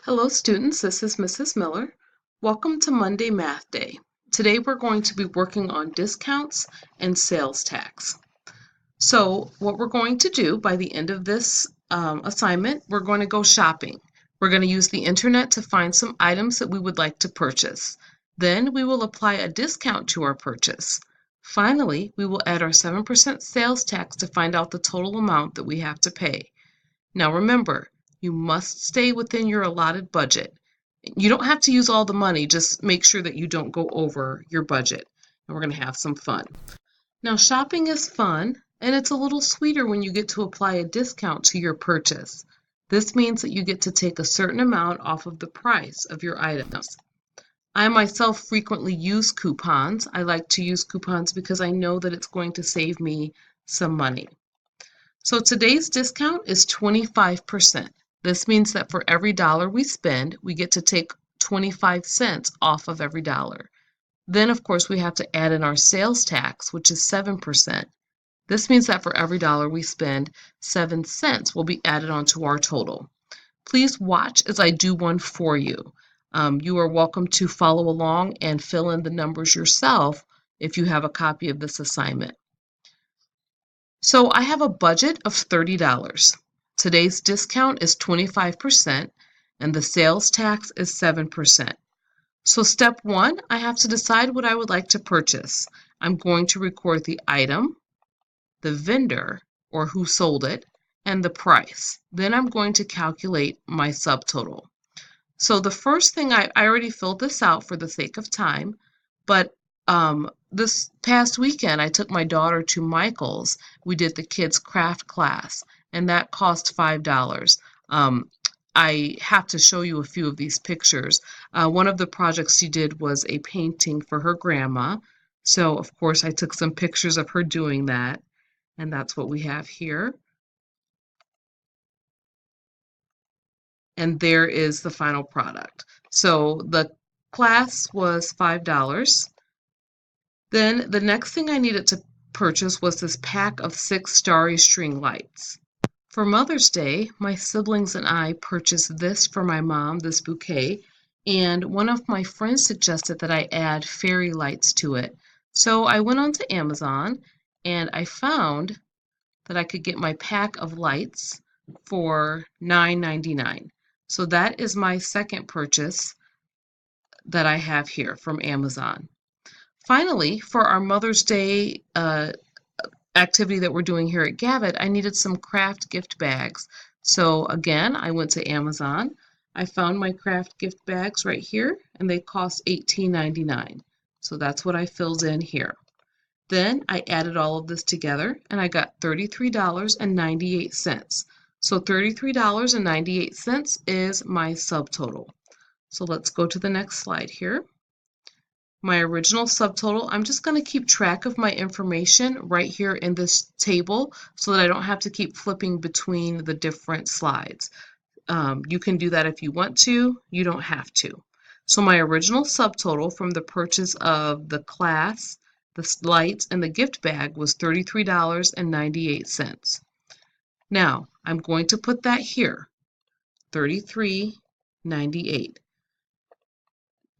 Hello students, this is Mrs. Miller. Welcome to Monday Math Day. Today we're going to be working on discounts and sales tax. So what we're going to do by the end of this assignment, we're going to go shopping. We're going to use the internet to find some items that we would like to purchase. Then we will apply a discount to our purchase. Finally, we will add our 7% sales tax to find out the total amount that we have to pay. Now remember, you must stay within your allotted budget. You don't have to use all the money, just make sure that you don't go over your budget. And we're going to have some fun. Now shopping is fun, and it's a little sweeter when you get to apply a discount to your purchase. This means that you get to take a certain amount off of the price of your items. I myself frequently use coupons. I like to use coupons because I know that it's going to save me some money. So today's discount is 25%. This means that for every dollar we spend, we get to take 25 cents off of every dollar. Then, of course, we have to add in our sales tax, which is 7%. This means that for every dollar we spend, 7 cents will be added onto our total. Please watch as I do one for you. You are welcome to follow along and fill in the numbers yourself if you have a copy of this assignment. So I have a budget of $30. Today's discount is 25% and the sales tax is 7%. So step one, I have to decide what I would like to purchase. I'm going to record the item, the vendor or who sold it, and the price. Then I'm going to calculate my subtotal. So the first thing, I already filled this out for the sake of time, but this past weekend I took my daughter to Michael's. We did the kids craft class, and that cost $5. I have to show you a few of these pictures. One of the projects she did was a painting for her grandma. So of course I took some pictures of her doing that, and that's what we have here. And there is the final product. So the class was $5. Then the next thing I needed to purchase was this pack of 6 starry string lights. For Mother's Day, my siblings and I purchased this for my mom, this bouquet, and one of my friends suggested that I add fairy lights to it. So I went onto Amazon and I found that I could get my pack of lights for $9.99. So that is my second purchase that I have here from Amazon. Finally, for our Mother's Day activity that we're doing here at Gavitt, I needed some craft gift bags. So again, I went to Amazon. I found my craft gift bags right here, and they cost $18.99. So that's what I filled in here. Then I added all of this together, and I got $33.98. So $33.98 is my subtotal. So let's go to the next slide here. My original subtotal, I'm just going to keep track of my information right here in this table so that I don't have to keep flipping between the different slides. You can do that if you want to, you don't have to. So my original subtotal from the purchase of the class, the lights, and the gift bag was $33.98. Now, I'm going to put that here, $33.98.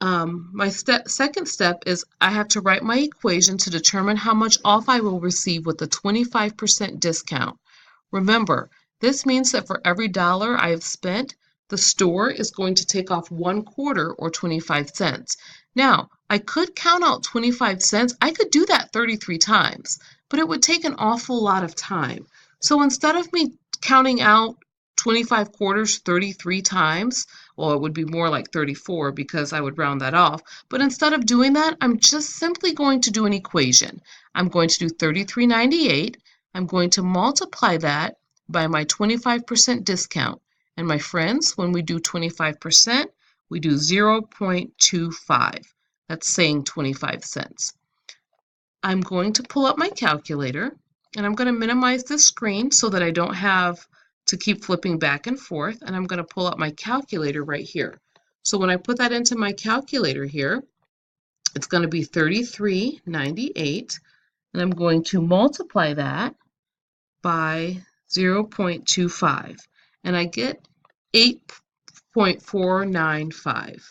My second step is I have to write my equation to determine how much off I will receive with the 25% discount. Remember, this means that for every dollar I have spent, the store is going to take off 1/4 or 25 cents. Now, I could count out 25 cents. I could do that 33 times, but it would take an awful lot of time. So instead of me counting out 25 quarters 33 times, well, it would be more like 34 because I would round that off. But instead of doing that, I'm just simply going to do an equation. I'm going to do $33.98. I'm going to multiply that by my 25% discount. And my friends, when we do 25%, we do 0.25. That's saying 25 cents. I'm going to pull up my calculator, and I'm going to minimize this screen so that I don't have to keep flipping back and forth, and I'm going to pull up my calculator right here. So when I put that into my calculator here, it's going to be $33.98, and I'm going to multiply that by 0.25, and I get 0.495.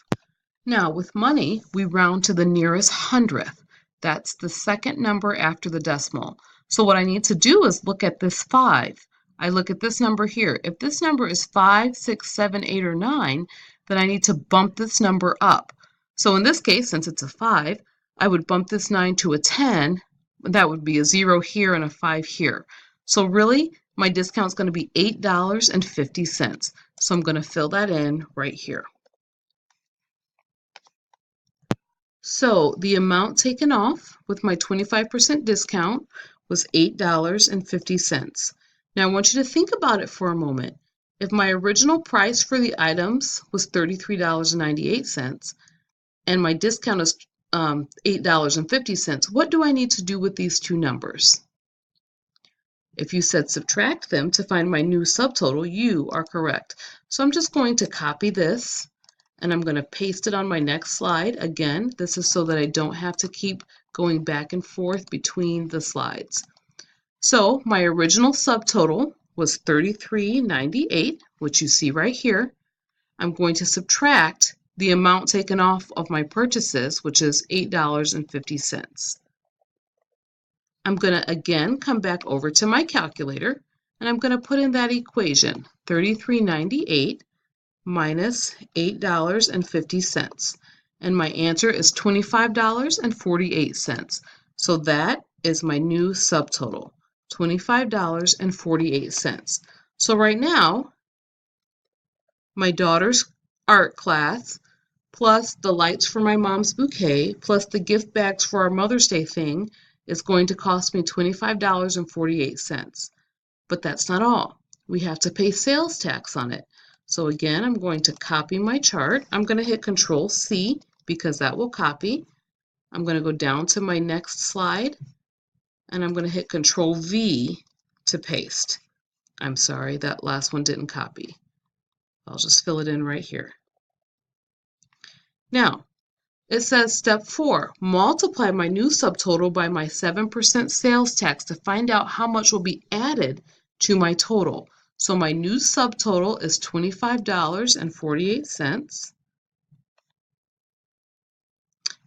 Now, with money, we round to the nearest hundredth. That's the second number after the decimal. So what I need to do is look at this 5. I look at this number here. If this number is 5, 6, 7, 8, or 9, then I need to bump this number up. So in this case, since it's a 5, I would bump this 9 to a 10. That would be a 0 here and a 5 here. So really, my discount is going to be $8.50. So I'm going to fill that in right here. So the amount taken off with my 25% discount was $8.50. Now I want you to think about it for a moment. If my original price for the items was $33.98 and my discount is $8.50, what do I need to do with these two numbers? If you said subtract them to find my new subtotal, you are correct. So I'm just going to copy this and I'm going to paste it on my next slide. Again, this is so that I don't have to keep going back and forth between the slides. So my original subtotal was $33.98, which you see right here. I'm going to subtract the amount taken off of my purchases, which is $8.50. I'm going to again come back over to my calculator and I'm going to put in that equation, $33.98 minus $8.50. And my answer is $25.48. So that is my new subtotal, $25.48. So right now, my daughter's art class, plus the lights for my mom's bouquet, plus the gift bags for our Mother's Day thing is going to cost me $25.48. But that's not all. We have to pay sales tax on it. So again, I'm going to copy my chart. I'm going to hit Control C because that will copy. I'm going to go down to my next slide and I'm going to hit Control V to paste. I'm sorry, that last one didn't copy. I'll just fill it in right here. Now, it says step 4, multiply my new subtotal by my 7% sales tax to find out how much will be added to my total. So my new subtotal is $25.48.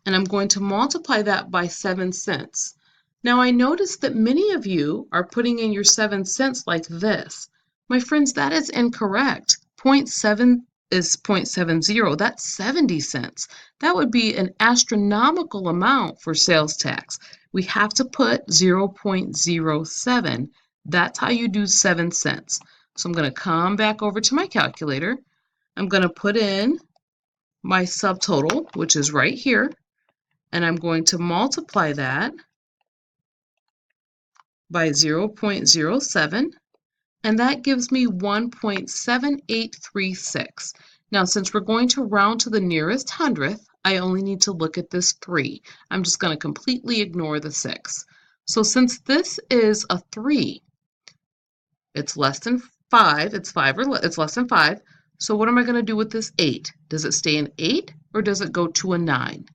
And I'm going to multiply that by 7 cents. Now I notice that many of you are putting in your 7 cents like this. My friends, that is incorrect. 0.7 is 0.70. That's 70 cents. That would be an astronomical amount for sales tax. We have to put 0.07. That's how you do 7 cents. So I'm going to come back over to my calculator. I'm going to put in my subtotal, which is right here, and I'm going to multiply that by 0.07, and that gives me 1.7836. Now, since we're going to round to the nearest hundredth, I only need to look at this 3. I'm just going to completely ignore the 6. So since this is a 3, it's less than 5, it's less than 5. So what am I going to do with this 8? Does it stay an 8 or does it go to a 9?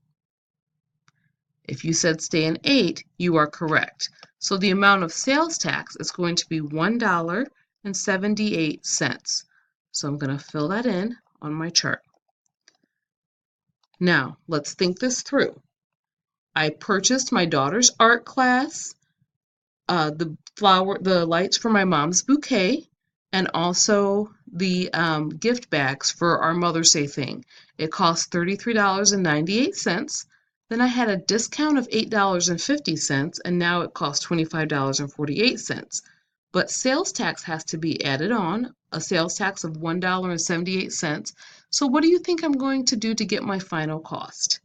If you said stay an 8, you are correct. So the amount of sales tax is going to be $1.78. So I'm going to fill that in on my chart. Now, let's think this through. I purchased my daughter's art class, the lights for my mom's bouquet, and also the gift bags for our Mother's Day thing. It cost $33.98. Then I had a discount of $8.50, and now it costs $25.48. But sales tax has to be added on, a sales tax of $1.78. So what do you think I'm going to do to get my final cost?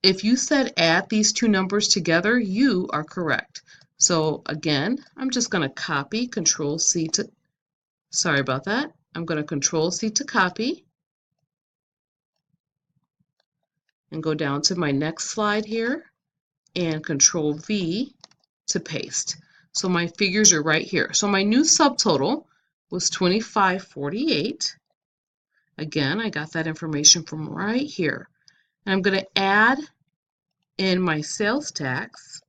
If you said add these two numbers together, you are correct. So again, I'm just going to copy, Control C to, sorry about that. I'm going to Control C to copy and go down to my next slide here and Control V to paste. So my figures are right here. So my new subtotal was $25.48. Again, I got that information from right here. And I'm going to add in my sales tax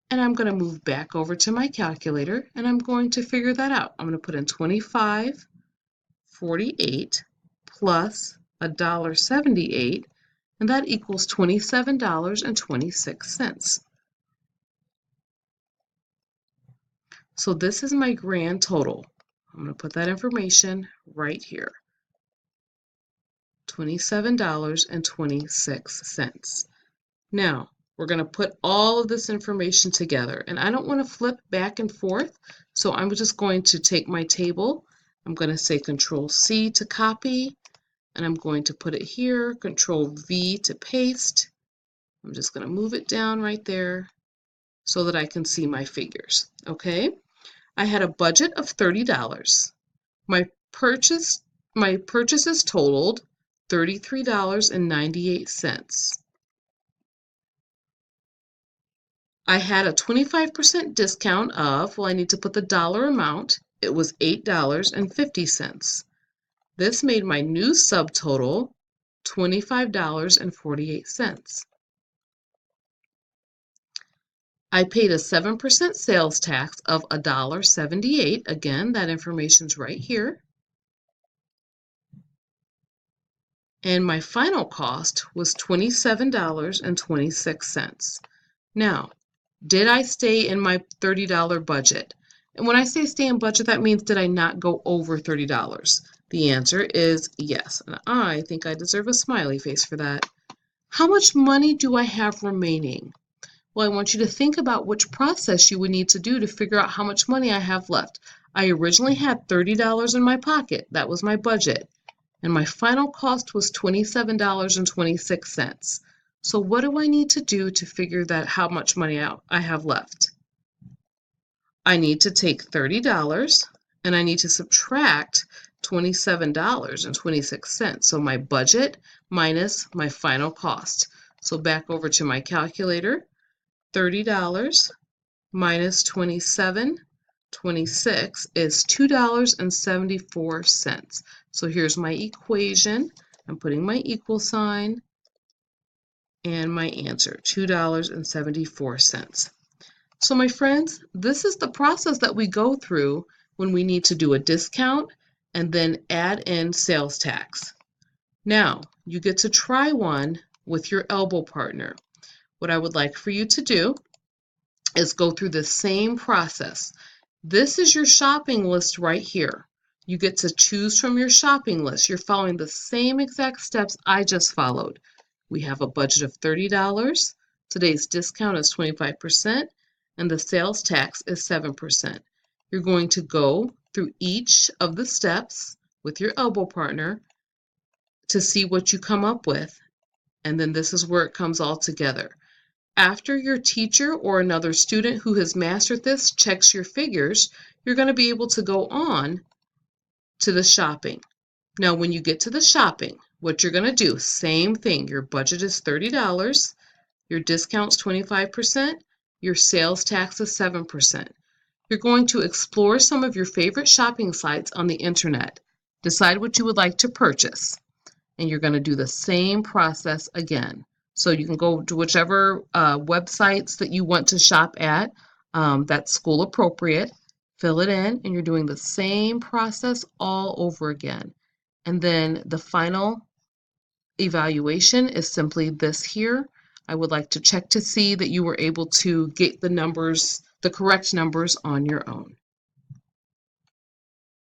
And I'm going to move back over to my calculator and I'm going to figure that out. I'm going to put in 25.48 plus $1.78, and that equals $27.26. So this is my grand total. I'm going to put that information right here. $27.26. Now, we're going to put all of this information together, and I don't want to flip back and forth, so I'm just going to take my table. I'm going to say Control C to copy, and I'm going to put it here, Control V to paste. I'm just going to move it down right there so that I can see my figures. Okay, I had a budget of $30. My purchases totaled $33.98. I had a 25% discount of, well, I need to put the dollar amount. It was $8.50. This made my new subtotal $25.48. I paid a 7% sales tax of $1.78. Again, that information's right here. And my final cost was $27.26. Now, did I stay in my $30 budget? And when I say stay in budget, that means did I not go over $30? The answer is yes, and I think I deserve a smiley face for that. How much money do I have remaining? Well, I want you to think about which process you would need to do to figure out how much money I have left. I originally had $30 in my pocket. That was my budget. And my final cost was $27.26. So what do I need to do to figure that how much money I have left? I need to take $30 and I need to subtract $27.26. So my budget minus my final cost. So back over to my calculator, $30 minus $27.26 is $2.74. So here's my equation. I'm putting my equal sign and my answer, $2.74. So my friends, this is the process that we go through when we need to do a discount and then add in sales tax. Now, you get to try one with your elbow partner. What I would like for you to do is go through the same process. This is your shopping list right here. You get to choose from your shopping list. You're following the same exact steps I just followed. We have a budget of $30. Today's discount is 25%, and the sales tax is 7%. You're going to go through each of the steps with your elbow partner to see what you come up with, and then this is where it comes all together. After your teacher or another student who has mastered this checks your figures, you're going to be able to go on to the shopping. Now, when you get to the shopping, what you're going to do, same thing. Your budget is $30, your discount's 25%, your sales tax is 7%. You're going to explore some of your favorite shopping sites on the internet. Decide what you would like to purchase, and you're going to do the same process again. So you can go to whichever websites that you want to shop at, that's school appropriate, fill it in, and you're doing the same process all over again. And then the final evaluation is simply this here. I would like to check to see that you were able to get the numbers, the correct numbers on your own.